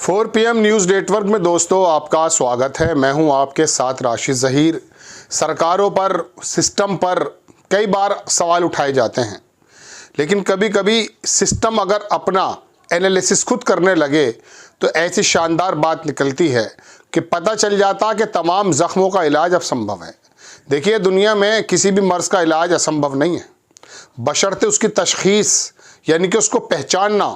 4 PM news network में दोस्तों आपका स्वागत है। मैं हूं आपके साथ राशिद ज़हीर। सरकारों पर, सिस्टम पर कई बार सवाल उठाए जाते हैं, लेकिन कभी कभी सिस्टम अगर अपना एनालिसिस खुद करने लगे तो ऐसी शानदार बात निकलती है कि पता चल जाता कि तमाम ज़ख्मों का इलाज अब संभव है। देखिए, दुनिया में किसी भी मर्ज़ का इलाज असंभव नहीं है, बशर्ते उसकी तशख़ीस यानी कि उसको पहचानना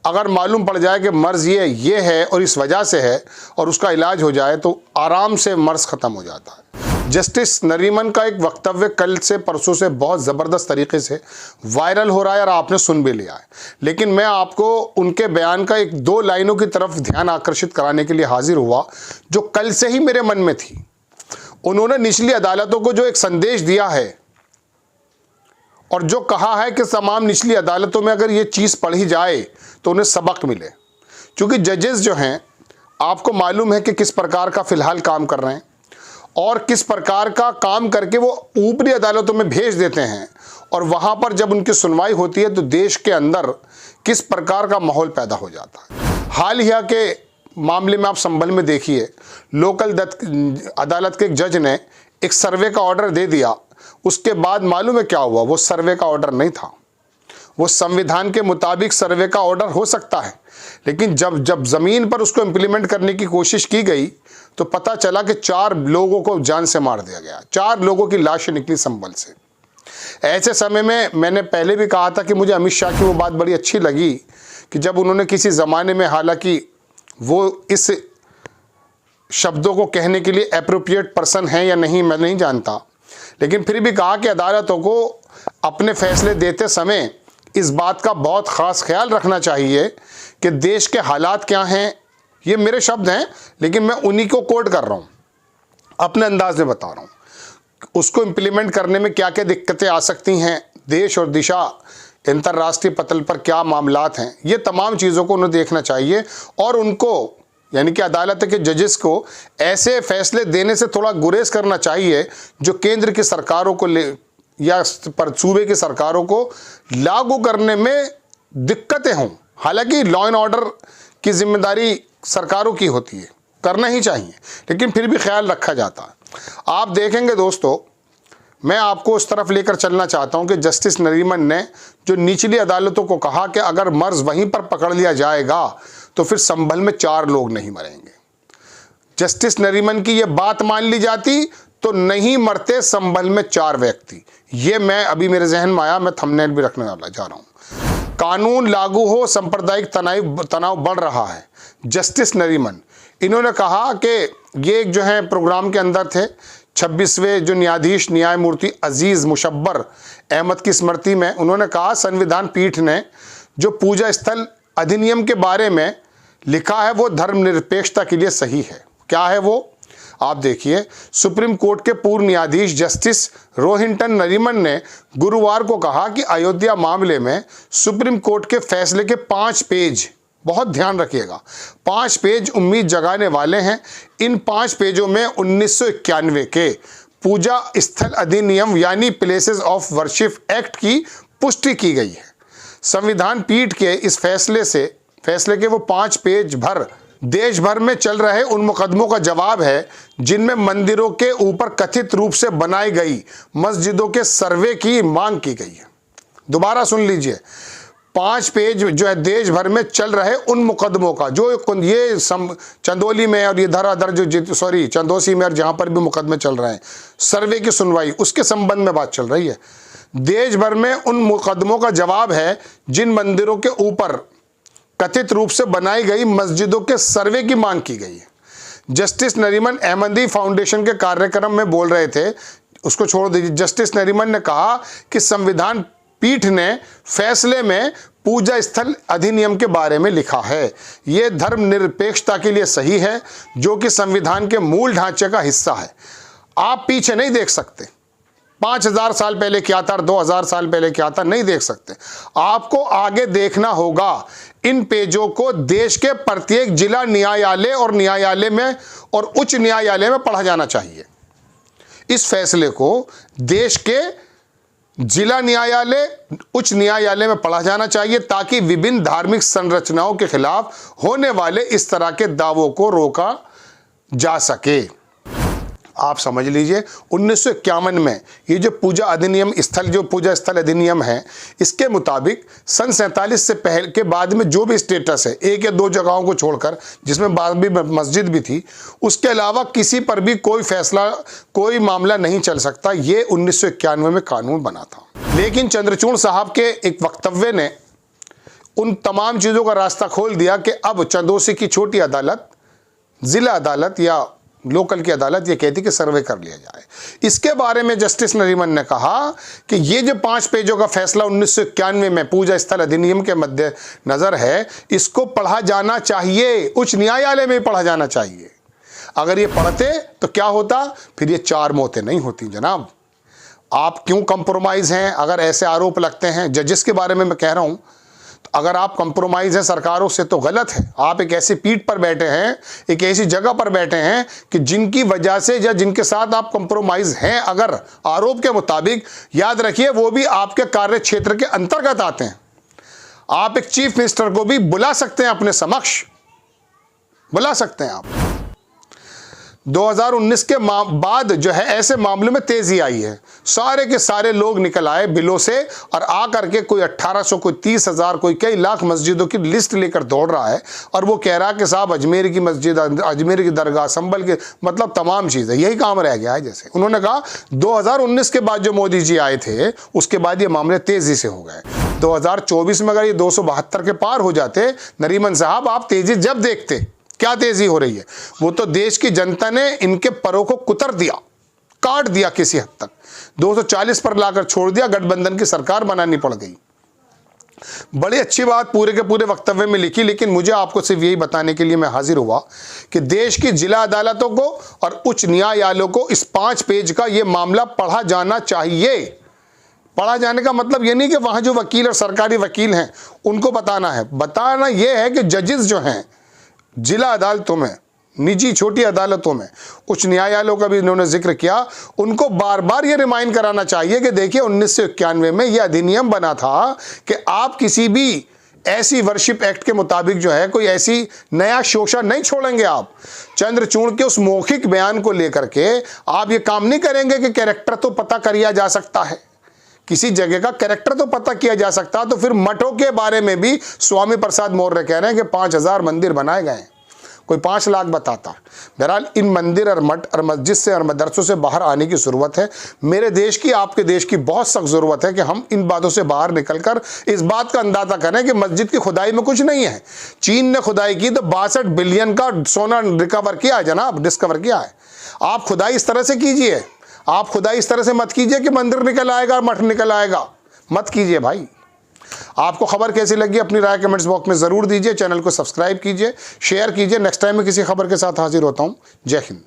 अगर मालूम पड़ जाए कि मर्ज़ ये है और इस वजह से है और उसका इलाज हो जाए तो आराम से मर्ज़ ख़त्म हो जाता है। जस्टिस नरीमन का एक वक्तव्य कल से परसों से बहुत ज़बरदस्त तरीके से वायरल हो रहा है और आपने सुन भी लिया है, लेकिन मैं आपको उनके बयान का 1-2 लाइनों की तरफ ध्यान आकर्षित कराने के लिए हाजिर हुआ जो कल से ही मेरे मन में थी। उन्होंने निचली अदालतों को जो एक संदेश दिया है और जो कहा है कि तमाम निचली अदालतों में अगर ये चीज़ पढ़ी जाए तो उन्हें सबक मिले, क्योंकि जजेस जो हैं आपको मालूम है कि किस प्रकार का फ़िलहाल काम कर रहे हैं और किस प्रकार का काम करके वो ऊपरी अदालतों में भेज देते हैं और वहाँ पर जब उनकी सुनवाई होती है तो देश के अंदर किस प्रकार का माहौल पैदा हो जाता है। हाल ही के मामले में आप संभल में देखिए, लोकल अदालत के एक जज ने एक सर्वे का ऑर्डर दे दिया। उसके बाद मालूम है क्या हुआ? वो सर्वे का ऑर्डर नहीं था। वो संविधान के मुताबिक सर्वे का ऑर्डर हो सकता है, लेकिन जब ज़मीन पर उसको इम्प्लीमेंट करने की कोशिश की गई तो पता चला कि 4 लोगों को जान से मार दिया गया। 4 लोगों की लाशें निकली संभल से। ऐसे समय में मैंने पहले भी कहा था कि मुझे अमित शाह की वो बात बड़ी अच्छी लगी कि जब उन्होंने किसी ज़माने में, हालांकि वो इस शब्दों को कहने के लिए एप्रोप्रिएट पर्सन है या नहीं मैं नहीं जानता, लेकिन फिर भी कहा कि अदालतों को अपने फैसले देते समय इस बात का बहुत ख़ास ख्याल रखना चाहिए कि देश के हालात क्या हैं। ये मेरे शब्द हैं, लेकिन मैं उन्हीं को कोट कर रहा हूँ, अपने अंदाज में बता रहा हूँ। उसको इम्प्लीमेंट करने में क्या क्या दिक्कतें आ सकती हैं, देश और दिशा अंतर्राष्ट्रीय पटल पर क्या मामलात हैं, ये तमाम चीज़ों को उन्हें देखना चाहिए और उनको यानी कि अदालत के जजेस को ऐसे फैसले देने से थोड़ा गुरेज करना चाहिए जो केंद्र की सरकारों को या पर सूबे की सरकारों को लागू करने में दिक्कतें हों। हालांकि लॉ एंड ऑर्डर की जिम्मेदारी सरकारों की होती है, करना ही चाहिए, लेकिन फिर भी ख्याल रखा जाता है। आप देखेंगे दोस्तों, मैं आपको उस तरफ लेकर चलना चाहता हूं कि जस्टिस नरीमन ने जो निचली अदालतों को कहा कि अगर मर्ज़ वहीं पर पकड़ लिया जाएगा तो फिर संभल में 4 लोग नहीं मरेंगे। जस्टिस नरीमन की ये बात मान ली जाती तो नहीं मरते संभल में 4 व्यक्ति। ये मैं अभी मेरे जहन में आया, मैं थंबनेल भी रखने वाला जा रहा हूँ। कानून लागू हो, सांप्रदायिक तनाव बढ़ रहा है। जस्टिस नरीमन इन्होंने कहा कि ये जो है प्रोग्राम के अंदर थे 26वें जो न्यायाधीश न्यायमूर्ति अजीज़ मुशब्बर अहमद की स्मृति में उन्होंने कहा संविधान पीठ ने जो पूजा स्थल अधिनियम के बारे में लिखा है वो धर्मनिरपेक्षता के लिए सही है। क्या है वो? आप देखिए, सुप्रीम कोर्ट के पूर्व न्यायाधीश जस्टिस रोहिंटन नरीमन ने गुरुवार को कहा कि अयोध्या मामले में सुप्रीम कोर्ट के फैसले के 5 पेज, बहुत ध्यान रखिएगा, 5 पेज उम्मीद जगाने वाले हैं। इन 5 पेजों में 1991 के पूजा स्थल अधिनियम यानी प्लेसेस ऑफ वर्शिप एक्ट की पुष्टि की गई है। संविधान पीठ के इस फैसले के वो 5 पेज भर देश भर में चल रहे उन मुकदमों का जवाब है जिनमें मंदिरों के ऊपर कथित रूप से बनाई गई मस्जिदों के सर्वे की मांग की गई है। दोबारा सुन लीजिए, 5 पेज जो है देश भर में चल रहे उन मुकदमों का, जो ये चंदौली में और ये धराधर चंदौसी में और जहाँ पर भी मुकदमे चल रहे हैं, सर्वे की सुनवाई उसके संबंध में बात चल रही है। देश भर में उन मुकदमों का जवाब है जिन मंदिरों के ऊपर कथित रूप से बनाई गई मस्जिदों के सर्वे की मांग की गई है। जस्टिस नरीमन अहमदी फाउंडेशन के कार्यक्रम में बोल रहे थे, उसको छोड़ दीजिए। जस्टिस नरीमन ने कहा कि संविधान पीठ ने फैसले में पूजा स्थल अधिनियम के बारे में लिखा है, ये धर्मनिरपेक्षता के लिए सही है जो कि संविधान के मूल ढांचे का हिस्सा है। आप पीछे नहीं देख सकते, 5000 साल पहले क्या था, 2000 साल पहले क्या था, नहीं देख सकते। आपको आगे देखना होगा। इन पेजों को देश के प्रत्येक जिला न्यायालय और न्यायालय में और उच्च न्यायालय में पढ़ा जाना चाहिए। इस फैसले को देश के जिला न्यायालय, उच्च न्यायालय में पढ़ा जाना चाहिए ताकि विभिन्न धार्मिक संरचनाओं के खिलाफ होने वाले इस तरह के दावों को रोका जा सके। आप समझ लीजिए 1951 में ये जो पूजा अधिनियम स्थल, जो पूजा स्थल अधिनियम है, इसके मुताबिक सन 47 से पहले के बाद में जो भी स्टेटस है, एक या दो जगहों को छोड़कर जिसमें बाद भी मस्जिद भी थी, उसके अलावा किसी पर भी कोई फैसला, कोई मामला नहीं चल सकता। ये 1991 में कानून बना था। लेकिन चंद्रचूड़ साहब के एक वक्तव्य ने उन तमाम चीज़ों का रास्ता खोल दिया कि अब चंदोसी की छोटी अदालत, जिला अदालत या लोकल की अदालत ये कहती कि सर्वे कर लिया जाए। इसके बारे में जस्टिस नरीमन ने कहा कि ये जो 5 पेजों का फैसला 1991 में पूजा स्थल अधिनियम के मध्य नज़र है, इसको पढ़ा जाना चाहिए, उच्च न्यायालय में पढ़ा जाना चाहिए। अगर ये पढ़ते तो क्या होता, फिर ये 4 मौतें नहीं होती। जनाब, आप क्यों कंप्रोमाइज़ हैं? अगर ऐसे आरोप लगते हैं, जजेस के बारे में मैं कह रहा हूँ, तो अगर आप कंप्रोमाइज़ हैं सरकारों से तो गलत है। आप एक ऐसी पीठ पर बैठे हैं, एक ऐसी जगह पर बैठे हैं कि जिनकी वजह से या जिनके साथ आप कंप्रोमाइज़ हैं, अगर आरोप के मुताबिक, याद रखिए वो भी आपके कार्य क्षेत्र के अंतर्गत आते हैं। आप एक चीफ मिनिस्टर को भी बुला सकते हैं, अपने समक्ष बुला सकते हैं आप। 2019 के बाद जो है ऐसे मामलों में तेजी आई है। सारे के सारे लोग निकल आए बिलों से और आ करके कोई 1800, कोई 30,000, कोई कई लाख मस्जिदों की लिस्ट लेकर दौड़ रहा है और वो कह रहा है कि साहब अजमेर की मस्जिद, अजमेर की दरगाह, संभल के, मतलब तमाम चीज़ें, यही काम रह गया है। जैसे उन्होंने कहा 2019 के बाद जो मोदी जी आए थे उसके बाद ये मामले तेज़ी से हो गए। 2024 में अगर ये 272 के पार हो जाते, नरीमन साहब आप तेज़ी जब देखते, क्या तेजी हो रही है, वो तो देश की जनता ने इनके परों को कुतर दिया, काट दिया किसी हद तक, 240 पर लाकर छोड़ दिया, गठबंधन की सरकार बनानी पड़ गई। बड़ी अच्छी बात पूरे के पूरे वक्तव्य में लिखी, लेकिन मुझे आपको सिर्फ यही बताने के लिए मैं हाजिर हुआ कि देश की जिला अदालतों को और उच्च न्यायालयों को इस 5 पेज का ये मामला पढ़ा जाना चाहिए। पढ़ा जाने का मतलब ये नहीं कि वहाँ जो वकील और सरकारी वकील हैं उनको बताना है। बताना ये है कि जजेस जो हैं जिला अदालतों में, निजी छोटी अदालतों में, उच्च न्यायालयों का भी इन्होंने जिक्र किया, उनको बार बार ये रिमाइंड कराना चाहिए कि देखिए 1991 में यह अधिनियम बना था कि आप किसी भी ऐसी वर्शिप एक्ट के मुताबिक जो है कोई ऐसी नया शोषा नहीं छोड़ेंगे। आप चंद्रचूड़ के उस मौखिक बयान को लेकर के आप ये काम नहीं करेंगे कि कैरेक्टर तो पता किया जा सकता है, किसी जगह का कैरेक्टर तो पता किया जा सकता। तो फिर मठों के बारे में भी स्वामी प्रसाद मौर्य कह रहे हैं कि 5000 मंदिर बनाए गए, कोई 5 लाख बताता। बहरहाल इन मंदिर और मठ और मस्जिद से और मदरसों से बाहर आने की ज़रूरत है। मेरे देश की, आपके देश की बहुत सख्त ज़रूरत है कि हम इन बातों से बाहर निकलकर इस बात का अंदाज़ा करें कि मस्जिद की खुदाई में कुछ नहीं है। चीन ने खुदाई की तो 62 बिलियन का सोना रिकवर किया है जनाब, डिस्कवर किया है। आप खुदाई इस तरह से कीजिए, आप खुदाई इस तरह से मत कीजिए कि मंदिर निकल आएगा, मठ निकल आएगा, मत कीजिए भाई। आपको खबर कैसी लगी अपनी राय कमेंट्स बॉक्स में ज़रूर दीजिए। चैनल को सब्सक्राइब कीजिए, शेयर कीजिए। नेक्स्ट टाइम मैं किसी खबर के साथ हाजिर होता हूँ। जय हिंद।